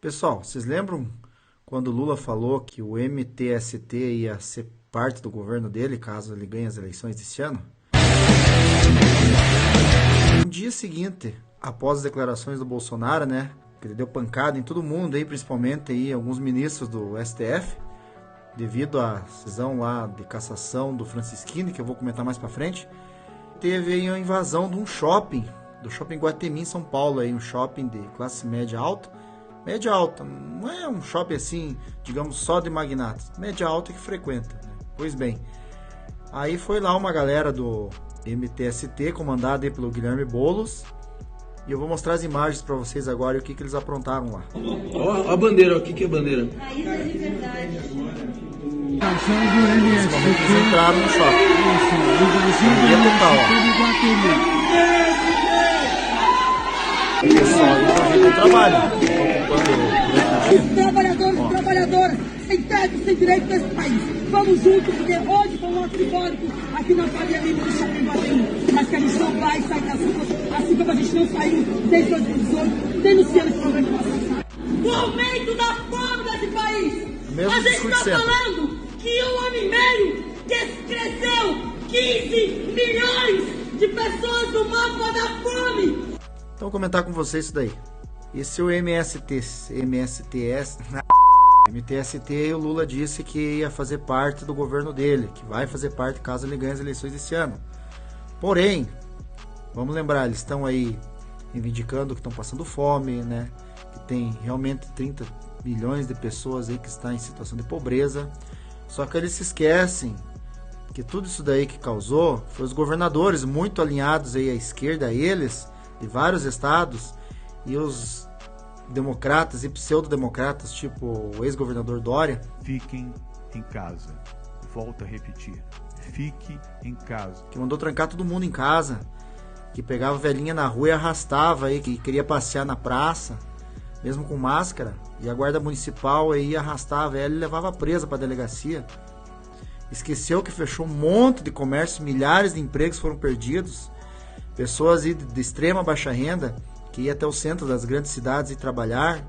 Pessoal, vocês lembram quando o Lula falou que o MTST ia ser parte do governo dele caso ele ganhe as eleições desse ano? No dia seguinte, após as declarações do Bolsonaro, né, que ele deu pancada em todo mundo, aí, principalmente aí, alguns ministros do STF, devido à decisão lá de cassação do Francisquini, que eu vou comentar mais pra frente, teve aí a invasão de um shopping, do Shopping Guatemi em São Paulo, aí, um shopping de classe média alta, não é um shopping assim, digamos, só de magnatas, média alta que frequenta, né? Pois bem, aí foi lá uma galera do MTST, comandada aí pelo Guilherme Boulos, e eu vou mostrar as imagens para vocês agora e o que eles aprontaram lá. Ó a bandeira, o que é a bandeira? Raiz da liberdade. Nesse momento eles entraram no shopping. Dia total, ó. Pessoal, aí no trabalho. Trabalhadores e trabalhadoras sem teto, sem direito nesse país. Vamos juntos, porque hoje foi um ato simbólico aqui na Faria Lima do Shopping Guatemi. Mas que a gente não vai sair das ruas, assim como a gente não saiu desde 2018, denunciando esse problema nosso. O aumento da fome desse país. A gente está falando que um ano e meio cresceu 15 milhões de pessoas no mapa da fome. Então, vou comentar com vocês isso daí. Esse é o MTST, o Lula disse que ia fazer parte do governo dele, que vai fazer parte caso ele ganhe as eleições desse ano. Porém, vamos lembrar, eles estão aí reivindicando que estão passando fome, né? Que tem realmente 30 milhões de pessoas aí que estão em situação de pobreza. Só que eles se esquecem que tudo isso daí que causou foi os governadores muito alinhados aí à esquerda, a eles, de vários estados, e os democratas e pseudo-democratas, tipo o ex-governador Dória. Fiquem em casa. Volto a repetir. Fique em casa. Que mandou trancar todo mundo em casa, que pegava a velhinha na rua e arrastava aí, que queria passear na praça, mesmo com máscara, e a guarda municipal aí arrastava ela e levava presa para a delegacia. Esqueceu que fechou um monte de comércio, milhares de empregos foram perdidos. Pessoas de extrema baixa renda que iam até o centro das grandes cidades e trabalhar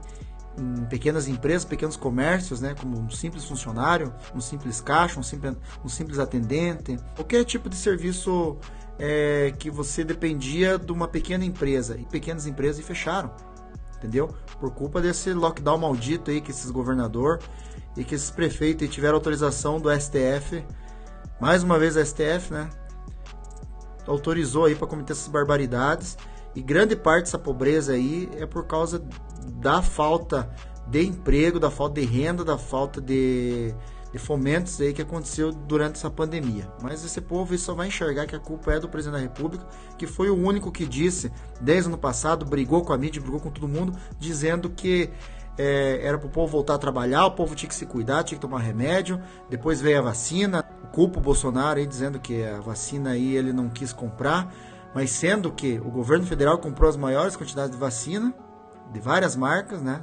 em pequenas empresas, pequenos comércios, né, como um simples funcionário, um simples caixa, um simples atendente, qualquer tipo de serviço que você dependia de uma pequena empresa, e pequenas empresas fecharam, entendeu? Por culpa desse lockdown maldito aí que esses governadores e que esses prefeitos aí tiveram autorização do STF, mais uma vez a STF, né, autorizou aí para cometer essas barbaridades, e grande parte dessa pobreza aí é por causa da falta de emprego, da falta de renda, da falta de fomentos aí que aconteceu durante essa pandemia. Mas esse povo só vai enxergar que a culpa é do presidente da República, que foi o único que disse, desde o ano passado, brigou com a mídia, brigou com todo mundo, dizendo que era para o povo voltar a trabalhar, o povo tinha que se cuidar, tinha que tomar remédio. Depois veio a vacina, culpa o Bolsonaro aí dizendo que a vacina aí ele não quis comprar, mas sendo que o governo federal comprou as maiores quantidades de vacina, de várias marcas, né?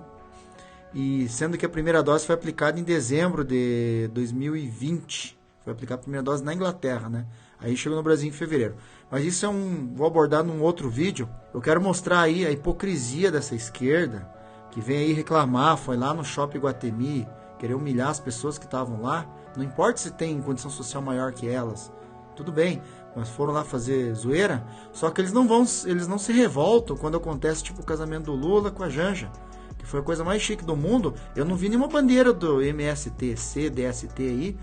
E sendo que a primeira dose foi aplicada em dezembro de 2020, foi aplicada a primeira dose na Inglaterra, né? Aí chegou no Brasil em fevereiro. Mas isso vou abordar num outro vídeo. Eu quero mostrar aí a hipocrisia dessa esquerda, que vem aí reclamar, foi lá no Shopping Guatemi, querer humilhar as pessoas que estavam lá. Não importa se tem condição social maior que elas, tudo bem, mas foram lá fazer zoeira. Só que eles não se revoltam quando acontece tipo o casamento do Lula com a Janja, que foi a coisa mais chique do mundo. Eu não vi nenhuma bandeira do MST, DST aí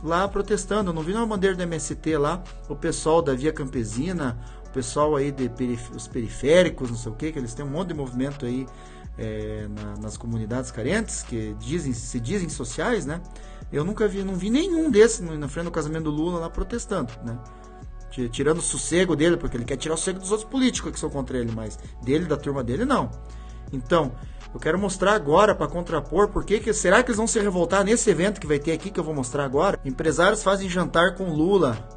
lá protestando, eu não vi nenhuma bandeira do MST lá, o pessoal da Via Campesina, o pessoal aí os periféricos, não sei o que eles têm um monte de movimento aí nas comunidades carentes, que se dizem sociais, né? Eu não vi nenhum desses na frente do casamento do Lula lá protestando, né? Tirando o sossego dele, porque ele quer tirar o sossego dos outros políticos que são contra ele, mas da turma dele, não. Então, eu quero mostrar agora, para contrapor, será que eles vão se revoltar nesse evento que vai ter aqui, que eu vou mostrar agora? Empresários fazem jantar com Lula.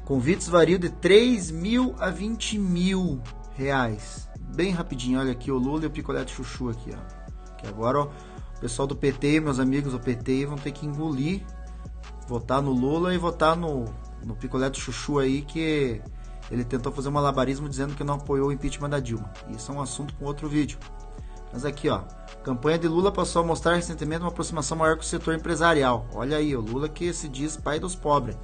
Convites variam de 3 mil a 20 mil reais. Bem rapidinho, olha aqui o Lula e o picolé de chuchu aqui, ó. Que agora, ó, o pessoal do PT, meus amigos do PT, vão ter que engolir, votar no Lula e votar no picolé de chuchu aí, que ele tentou fazer um malabarismo dizendo que não apoiou o impeachment da Dilma. Isso é um assunto para outro vídeo. Mas aqui, ó, a campanha de Lula passou a mostrar recentemente uma aproximação maior com o setor empresarial. Olha aí, o Lula que se diz pai dos pobres,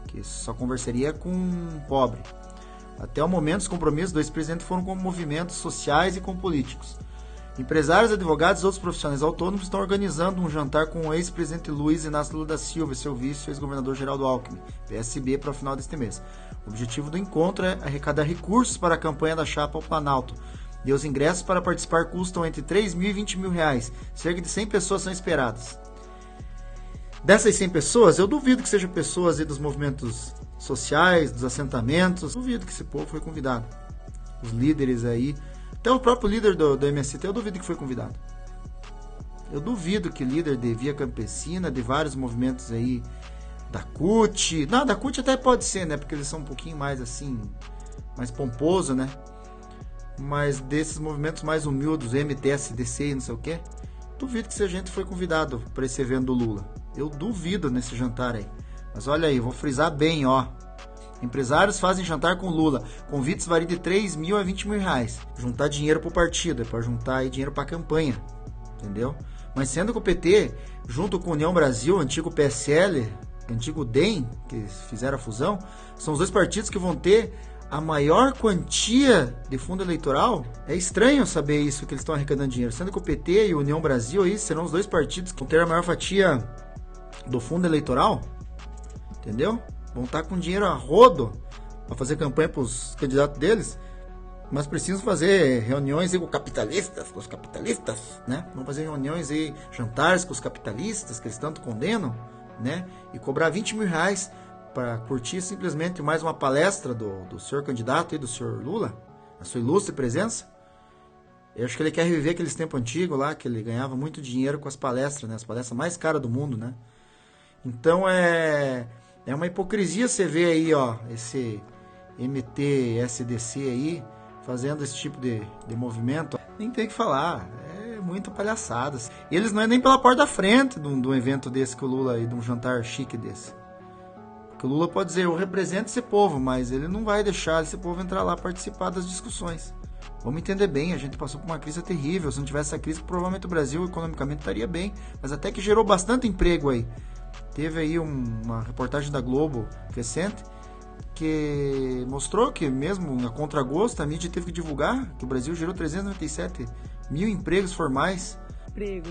que só conversaria com um pobre. Até o momento, os compromissos do ex-presidente foram com movimentos sociais e com políticos. Empresários, advogados e outros profissionais autônomos estão organizando um jantar com o ex-presidente Luiz Inácio Lula da Silva e seu vice, o ex-governador Geraldo Alckmin, PSB, para o final deste mês. O objetivo do encontro é arrecadar recursos para a campanha da chapa ao Planalto. E os ingressos para participar custam entre 3 mil e 20 mil reais. Cerca de 100 pessoas são esperadas. Dessas 100 pessoas, eu duvido que sejam pessoas aí dos movimentos sociais, dos assentamentos. Duvido que esse povo foi convidado. Os líderes aí. Até o próprio líder do MST, eu duvido que foi convidado. Eu duvido que líder de Via Campesina, de vários movimentos aí, da CUT... Não, da CUT até pode ser, né? Porque eles são um pouquinho mais assim, mais pomposo, né? Mas desses movimentos mais humildes, MTSDC e não sei o que, duvido que essa gente foi convidado para esse evento do Lula. Eu duvido nesse jantar aí. Mas olha aí, vou frisar bem, ó. Empresários fazem jantar com Lula. Convites variam de 3 mil a 20 mil reais. Juntar dinheiro pro partido, é para juntar aí dinheiro pra campanha. Entendeu? Mas sendo que o PT, junto com a União Brasil, antigo PSL, antigo DEM, que fizeram a fusão, são os dois partidos que vão ter a maior quantia de fundo eleitoral. É estranho saber isso, que eles estão arrecadando dinheiro. Sendo que o PT e a União Brasil aí serão os dois partidos que vão ter a maior fatia do fundo eleitoral. Entendeu? Vão estar com dinheiro a rodo para fazer campanha para os candidatos deles, mas precisam fazer reuniões aí com os capitalistas, né? Vão fazer reuniões aí, jantares com os capitalistas que eles tanto condenam, né? E cobrar 20 mil reais para curtir simplesmente mais uma palestra do senhor candidato e do senhor Lula, a sua ilustre presença. Eu acho que ele quer reviver aqueles tempos antigos lá, que ele ganhava muito dinheiro com as palestras, né? As palestras mais caras do mundo, né? Então é uma hipocrisia você ver aí, ó, esse MTSDC aí, fazendo esse tipo de movimento. Nem tem o que falar, é muita palhaçada. E eles não é nem pela porta da frente de um evento desse que o Lula, de um jantar chique desse. Porque o Lula pode dizer, eu represento esse povo, mas ele não vai deixar esse povo entrar lá participar das discussões. Vamos entender bem, a gente passou por uma crise terrível. Se não tivesse essa crise, provavelmente o Brasil economicamente estaria bem, mas até que gerou bastante emprego aí. Teve aí uma reportagem da Globo recente que mostrou que mesmo a contragosto a mídia teve que divulgar que o Brasil gerou 397 mil empregos formais.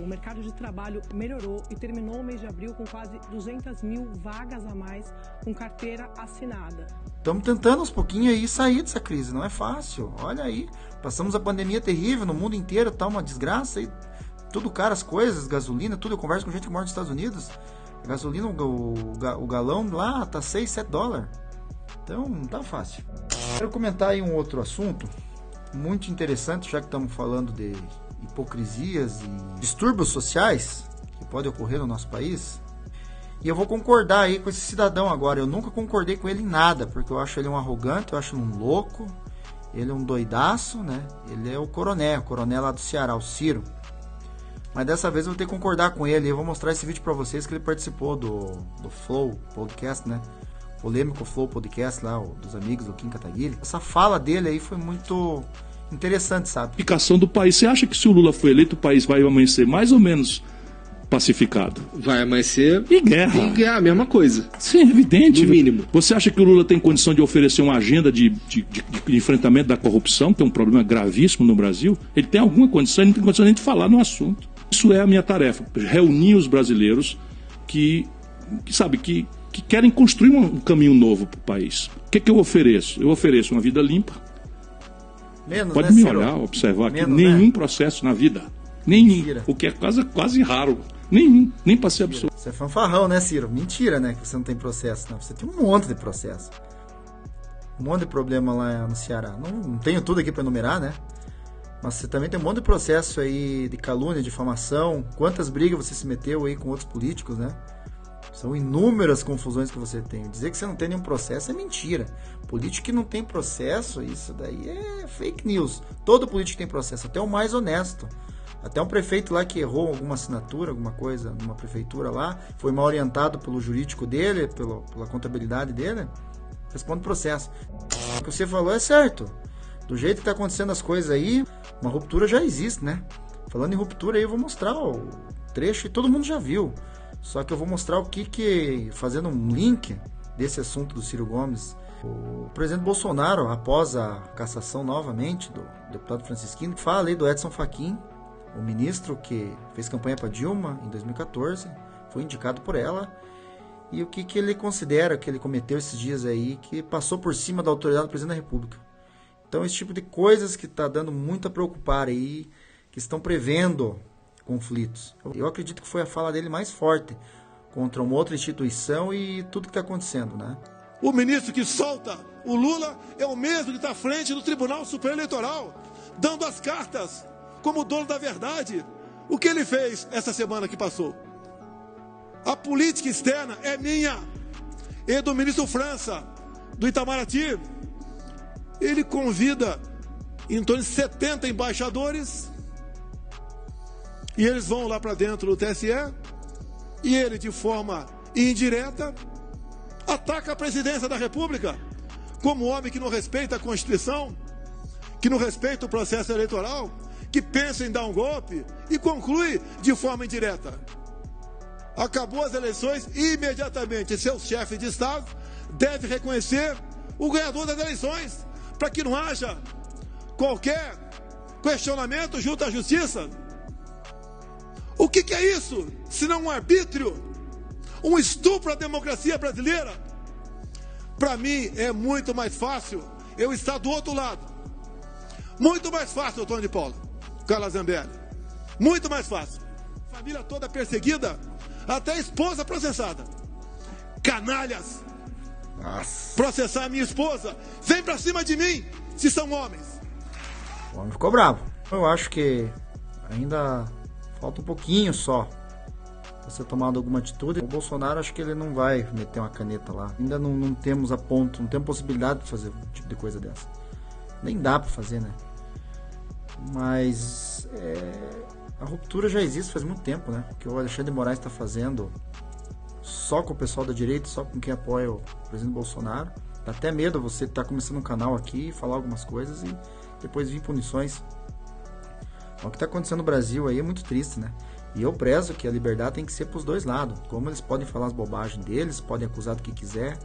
O mercado de trabalho melhorou e terminou o mês de abril com quase 200 mil vagas a mais com carteira assinada. Estamos tentando aos pouquinhos aí sair dessa crise, não é fácil. Olha aí, passamos a pandemia terrível no mundo inteiro, tá uma desgraça aí, tudo caro as coisas, gasolina, tudo. Eu converso com gente que mora nos Estados Unidos. A gasolina, o galão lá tá 6, 7 dólares. Então não tá fácil. Quero comentar aí um outro assunto muito interessante, já que estamos falando de hipocrisias e distúrbios sociais que podem ocorrer no nosso país. E eu vou concordar aí com esse cidadão agora. Eu nunca concordei com ele em nada, porque eu acho ele um arrogante, eu acho ele um louco, ele é um doidaço, né? Ele é o coronel lá do Ceará, o Ciro. Mas dessa vez eu vou ter que concordar com ele. Eu vou mostrar esse vídeo pra vocês que ele participou do Flow Podcast, né? Polêmico Flow Podcast lá, dos amigos do Kim Kataguiri. Essa fala dele aí foi muito interessante, sabe? Pacificação do país. Você acha que se o Lula for eleito, o país vai amanhecer mais ou menos pacificado? Vai amanhecer em guerra. Em guerra, a mesma coisa. Sim, evidente. No mínimo. Você acha que o Lula tem condição de oferecer uma agenda de enfrentamento da corrupção, que é um problema gravíssimo no Brasil? Ele tem alguma condição? Ele não tem condição nem de falar no assunto. Isso é a minha tarefa, reunir os brasileiros que querem construir um caminho novo para o país. O que eu ofereço? Eu ofereço uma vida limpa. Menos, pode me olhar, observar que nenhum processo na vida. Nenhum. Mentira. O que é quase raro. Nenhum. Nem para ser absurdo. Você é fanfarrão, né, Ciro? Mentira, né? Que você não tem processo. Não. Você tem um monte de processo. Um monte de problema lá no Ceará. Não tenho tudo aqui para enumerar, né? Mas você também tem um monte de processo aí de calúnia, difamação. Quantas brigas você se meteu aí com outros políticos, né? São inúmeras confusões que você tem. Dizer que você não tem nenhum processo é mentira. Político que não tem processo, isso daí é fake news. Todo político tem processo, até o mais honesto. Até um prefeito lá que errou alguma assinatura, alguma coisa, numa prefeitura lá, foi mal orientado pelo jurídico dele, pela contabilidade dele, responde processo. O que você falou é certo. Do jeito que está acontecendo as coisas aí, uma ruptura já existe, né? Falando em ruptura aí, eu vou mostrar o trecho e todo mundo já viu. Só que eu vou mostrar o que fazendo um link desse assunto do Ciro Gomes. O presidente Bolsonaro, após a cassação novamente do deputado Francisquini, fala aí do Edson Fachin, o ministro que fez campanha para Dilma em 2014, foi indicado por ela, e o que ele considera que ele cometeu esses dias aí, que passou por cima da autoridade do presidente da República. Então, esse tipo de coisas que está dando muito a preocupar aí, que estão prevendo conflitos. Eu acredito que foi a fala dele mais forte contra uma outra instituição e tudo que está acontecendo, né? O ministro que solta o Lula é o mesmo que está à frente do Tribunal Superior Eleitoral, dando as cartas como dono da verdade. O que ele fez essa semana que passou? A política externa é minha e do ministro França, do Itamaraty. Ele convida em torno de 70 embaixadores e eles vão lá para dentro do TSE e ele, de forma indireta, ataca a presidência da República como homem que não respeita a Constituição, que não respeita o processo eleitoral, que pensa em dar um golpe e conclui de forma indireta. Acabou as eleições e imediatamente seu chefe de Estado deve reconhecer o ganhador das eleições para que não haja qualquer questionamento junto à Justiça. O que é isso, senão um arbítrio? Um estupro à democracia brasileira? Para mim é muito mais fácil eu estar do outro lado. Muito mais fácil, Antônio de Paula, Carla Zambelli. Muito mais fácil. Família toda perseguida, até a esposa processada. Canalhas. Nossa. Processar a minha esposa. Vem pra cima de mim, se são homens. O homem ficou bravo. Eu acho que ainda falta um pouquinho só ser tomado alguma atitude. O Bolsonaro, acho que ele não vai meter uma caneta lá. Ainda não temos a ponto, não temos possibilidade de fazer um tipo de coisa dessa. Nem dá pra fazer, né? Mas a ruptura já existe faz muito tempo, né? O que o Alexandre de Moraes está fazendo só com o pessoal da direita, só com quem apoia o presidente Bolsonaro. Dá até medo você estar começando um canal aqui, falar algumas coisas e depois vir punições. O que está acontecendo no Brasil aí é muito triste, né? E eu prezo que a liberdade tem que ser para os dois lados. Como eles podem falar as bobagens deles, podem acusar do que quiser,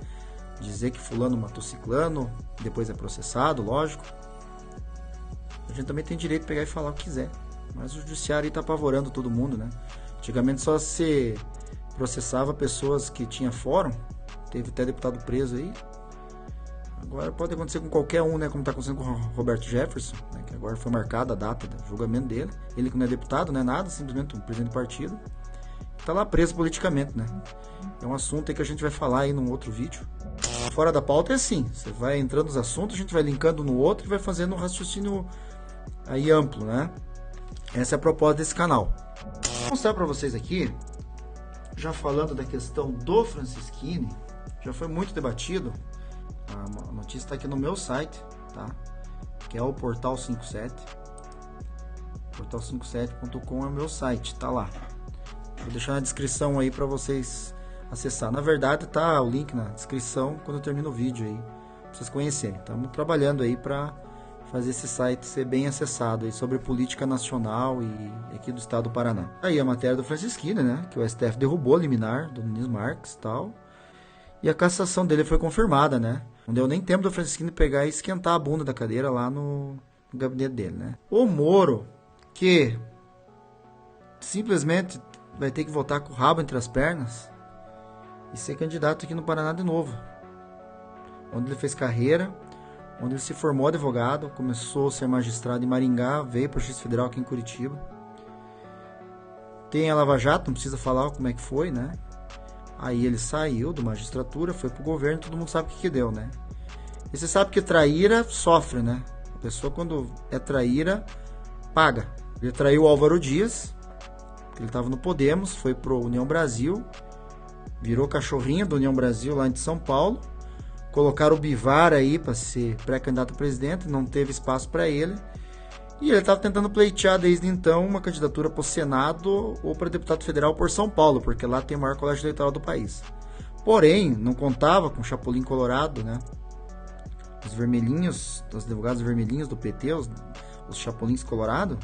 dizer que fulano matou ciclano, depois é processado, lógico. A gente também tem direito de pegar e falar o que quiser. Mas o judiciário está apavorando todo mundo, né? Antigamente só se processava pessoas que tinham fórum, teve até deputado preso aí. Agora pode acontecer com qualquer um, né? Como está acontecendo com o Roberto Jefferson, né? Que agora foi marcada a data do julgamento dele. Ele que não é deputado, não é nada, simplesmente um presidente do partido. Está lá preso politicamente, né? É um assunto aí que a gente vai falar aí num outro vídeo. Fora da pauta é assim, você vai entrando nos assuntos, a gente vai linkando no outro e vai fazendo um raciocínio aí amplo, né? Essa é a proposta desse canal. Vou mostrar para vocês aqui, já falando da questão do Francisquini, já foi muito debatido. A notícia está aqui no meu site, tá? Que é o Portal 57. Portal57.com é o meu site, tá lá. Vou deixar na descrição aí para vocês acessar. Na verdade tá o link na descrição quando eu termino o vídeo aí, pra vocês conhecerem. Estamos trabalhando aí para fazer esse site ser bem acessado aí sobre política nacional e aqui do estado do Paraná. Aí a matéria do Francisquini, né? Que o STF derrubou a liminar do Nunes Marques e tal. E a cassação dele foi confirmada, né? Não deu nem tempo do Francisquini pegar e esquentar a bunda da cadeira lá no gabinete dele, né? O Moro, que simplesmente vai ter que votar com o rabo entre as pernas e ser candidato aqui no Paraná de novo. Onde ele fez carreira, onde ele se formou advogado, começou a ser magistrado em Maringá, veio para o Justiça Federal aqui em Curitiba. Tem a Lava Jato, não precisa falar como é que foi, né? Aí ele saiu da magistratura, foi pro governo, todo mundo sabe o que deu, né? E você sabe que traíra sofre, né? A pessoa quando é traíra, paga. Ele traiu o Álvaro Dias, ele estava no Podemos, foi pro União Brasil, virou cachorrinho do União Brasil lá em São Paulo, colocaram o Bivar aí para ser pré-candidato a presidente, não teve espaço para ele, e ele estava tentando pleitear desde então uma candidatura para o Senado ou para deputado federal por São Paulo, porque lá tem o maior colégio eleitoral do país. Porém, não contava com o Chapolin Colorado, né? Os vermelhinhos, os advogados vermelhinhos do PT, os Chapulins Colorado,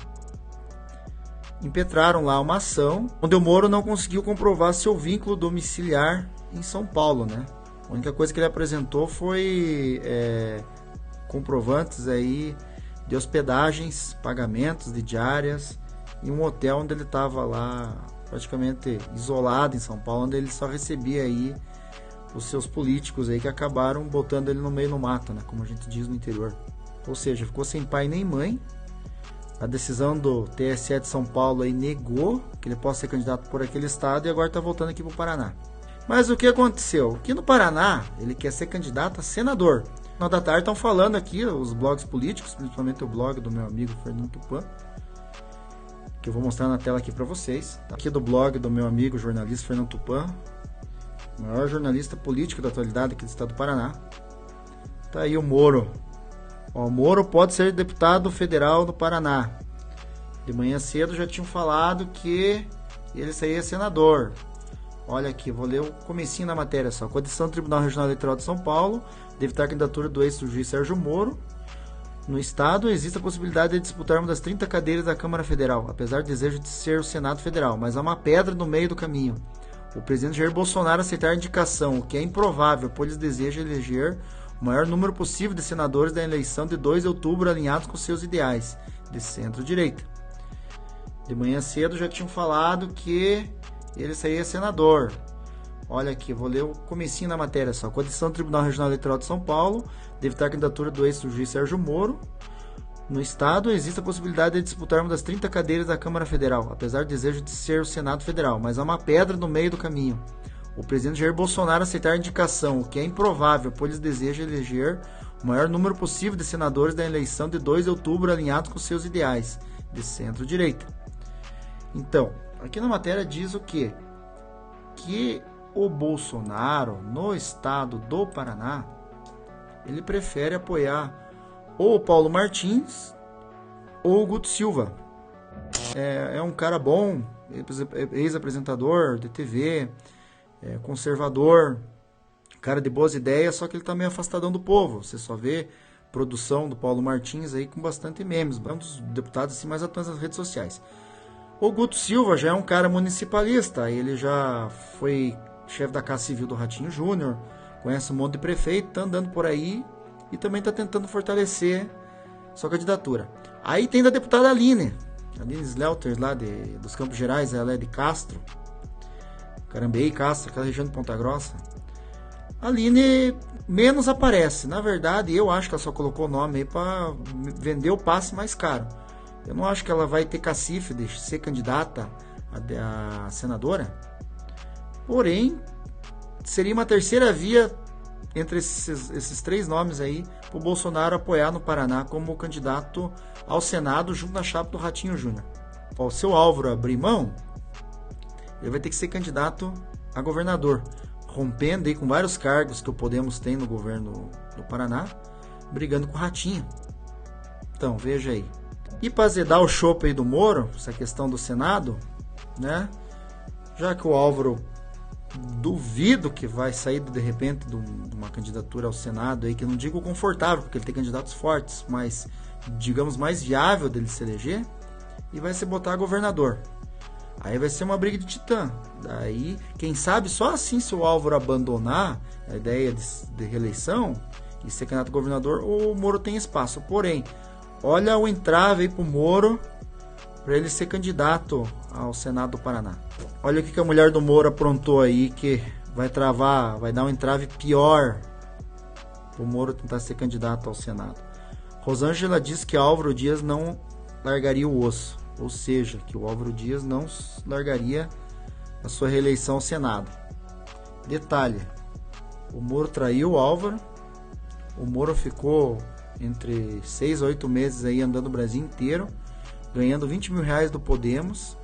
impetraram lá uma ação onde o Moro não conseguiu comprovar seu vínculo domiciliar em São Paulo, né? A única coisa que ele apresentou foi comprovantes aí de hospedagens, pagamentos de diárias em um hotel onde ele estava lá praticamente isolado em São Paulo, onde ele só recebia aí os seus políticos aí que acabaram botando ele no meio do mato, né? Como a gente diz no interior. Ou seja, ficou sem pai nem mãe. A decisão do TSE de São Paulo aí negou que ele possa ser candidato por aquele estado e agora está voltando aqui para o Paraná. Mas o que aconteceu? Aqui no Paraná, ele quer ser candidato a senador. Na da tarde estão falando aqui, os blogs políticos, principalmente o blog do meu amigo Fernando Tupan, que eu vou mostrar na tela aqui para vocês. Aqui do blog do meu amigo jornalista Fernando Tupan, o maior jornalista político da atualidade aqui do estado do Paraná. Tá aí o Moro. O Moro pode ser deputado federal do Paraná. De manhã cedo já tinham falado que ele seria senador. Olha aqui, vou ler o comecinho da matéria só. Com a decisão do Tribunal Regional Eleitoral de São Paulo de evitar a candidatura do ex-juiz Sérgio Moro, no estado existe a possibilidade de disputar uma das 30 cadeiras da Câmara Federal, apesar do desejo de ser o Senado Federal, mas há uma pedra no meio do caminho. O presidente Jair Bolsonaro aceitar a indicação, o que é improvável, pois deseja eleger o maior número possível de senadores da eleição de 2 de outubro alinhados com seus ideais, de centro-direita. De manhã cedo já tinham falado que ele seria senador. Olha aqui, vou ler o comecinho da matéria só. Com a decisão do Tribunal Regional Eleitoral de São Paulo de evitar a candidatura do ex-juiz Sérgio Moro, no estado existe a possibilidade de disputar uma das 30 cadeiras da Câmara Federal, apesar do desejo de ser o Senado Federal, mas há uma pedra no meio do caminho. O presidente Jair Bolsonaro aceitar a indicação, o que é improvável, pois deseja eleger o maior número possível de senadores da eleição de 2 de outubro alinhados com seus ideais, de centro-direita. Então, aqui na matéria diz o quê? Que o Bolsonaro, no estado do Paraná, ele prefere apoiar ou o Paulo Martins ou o Guto Silva. É um cara bom, ex-apresentador de TV, conservador, cara de boas ideias, só que ele tá meio afastadão do povo. Você só vê produção do Paulo Martins aí com bastante memes, um dos deputados assim, mais atuantes nas redes sociais. O Guto Silva já é um cara municipalista, ele já foi chefe da Casa Civil do Ratinho Júnior, conhece um monte de prefeito, tá andando por aí e também tá tentando fortalecer sua candidatura. Aí tem da deputada Aline Slaughter lá dos Campos Gerais, ela é de Castro, Carambeí, Castro, aquela região de Ponta Grossa. A Aline menos aparece, na verdade eu acho que ela só colocou o nome aí para vender o passe mais caro. Eu não acho que ela vai ter cacife de ser candidata a senadora. Porém, seria uma terceira via entre esses 3 nomes aí para o Bolsonaro apoiar no Paraná como candidato ao Senado junto na chapa do Ratinho Júnior. O seu Álvaro abrir mão, ele vai ter que ser candidato a governador, rompendo aí com vários cargos que o Podemos tem no governo do Paraná, brigando com o Ratinho. Então, veja aí. E para azedar o chope aí do Moro, essa questão do Senado, né? Já que o Álvaro duvido que vai sair de repente de uma candidatura ao Senado aí, que eu não digo confortável, porque ele tem candidatos fortes, mas digamos mais viável dele se eleger, e vai se botar governador. Aí vai ser uma briga de titã. Daí, quem sabe, só assim se o Álvaro abandonar a ideia de reeleição e ser candidato a governador, o Moro tem espaço. Porém, olha o entrave aí pro Moro para ele ser candidato ao Senado do Paraná. Olha o que a mulher do Moro aprontou aí, que vai dar um entrave pior pro Moro tentar ser candidato ao Senado. Rosângela diz que Álvaro Dias não largaria o osso, ou seja, que o Álvaro Dias não largaria a sua reeleição ao Senado. Detalhe, o Moro traiu o Álvaro, o Moro ficou entre 6 a 8 meses aí andando o Brasil inteiro, ganhando R$20 mil do Podemos,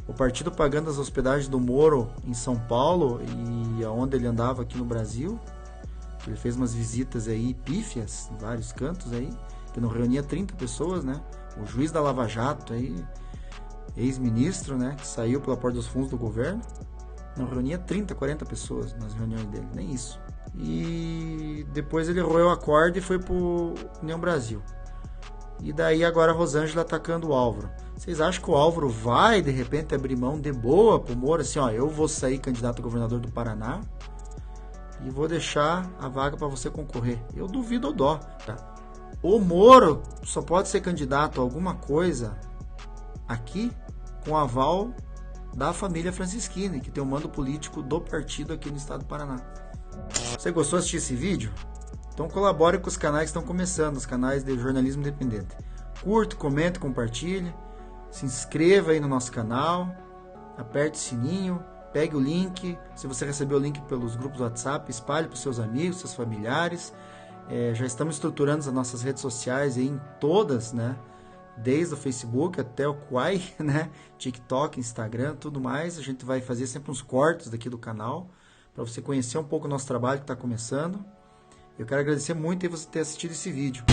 o partido pagando as hospedagens do Moro em São Paulo e aonde ele andava aqui no Brasil. Ele fez umas visitas aí pífias em vários cantos aí, que não reunia 30 pessoas, né? O juiz da Lava Jato aí, ex-ministro, né, que saiu pela porta dos fundos do governo, não reunia 30, 40 pessoas nas reuniões dele, nem isso. E depois ele roeu a corda e foi pro União Brasil. E daí agora a Rosângela atacando o Álvaro. Vocês acham que o Álvaro vai, de repente, abrir mão de boa pro Moro, assim, ó, eu vou sair candidato a governador do Paraná e vou deixar a vaga para você concorrer? Eu duvido o dó, tá? O Moro só pode ser candidato a alguma coisa aqui com aval da família Francisquini, que tem o mando político do partido aqui no estado do Paraná. Você gostou de assistir esse vídeo? Então colabore com os canais que estão começando, os canais de jornalismo independente. Curta, comente, compartilhe, se inscreva aí no nosso canal, aperte o sininho, pegue o link, se você recebeu o link pelos grupos do WhatsApp, espalhe para os seus amigos, seus familiares. Já estamos estruturando as nossas redes sociais aí em todas, né? Desde o Facebook até o Quai, né? TikTok, Instagram, tudo mais. A gente vai fazer sempre uns cortes daqui do canal para você conhecer um pouco o nosso trabalho que está começando. Eu quero agradecer muito por você ter assistido esse vídeo.